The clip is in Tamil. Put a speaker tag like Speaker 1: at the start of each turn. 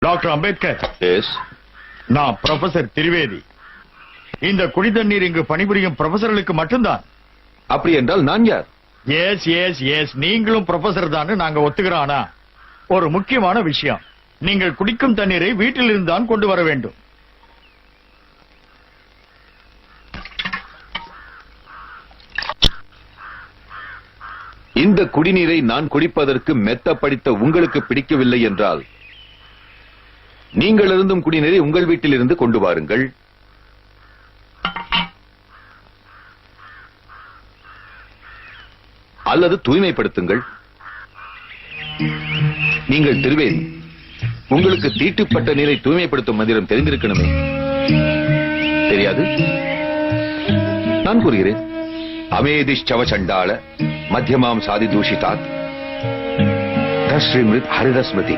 Speaker 1: Doctor Ambedkar,
Speaker 2: S.
Speaker 1: நான் ப்ரொஃபசர் திரிவேதி. இந்த குடிதண்ணீர் இங்கு பணிபுரியும் ப்ரொஃபசர்களுக்கு மட்டும்தான்.
Speaker 2: அப்படி என்றால் நான் யார்?
Speaker 1: எஸ் எஸ் எஸ் நீங்களும் ப்ரொஃபசர் தான் நாங்க ஒத்துக்கிறோம். ஒரு முக்கியமான விஷயம், நீங்கள் குடிக்கும் தண்ணீரை வீட்டில் இருந்தான் கொண்டு வர வேண்டும்.
Speaker 2: இந்த குடிநீரை நான் குடிப்பதற்கு மெத்த படித்த உங்களுக்கு பிடிக்கவில்லை என்றால் நீங்கள் இருந்தும் குடிநீரை உங்கள் வீட்டில் இருந்து கொண்டு வாருங்கள். அல்லது தூய்மைப்படுத்துங்கள். நீங்கள் திரிவேதி, உங்களுக்கு தீட்டுப்பட்ட நீரை தூய்மைப்படுத்தும் மந்திரம் தெரிந்திருக்கணுமே. தெரியாது? நான் கூறுகிறேன். அமேதிஷ்சவ சண்டாள மத்தியமாம் சாதி தூஷிதாத் தஸ்ரீமிருத் ஹரிதஸ்மிருதி.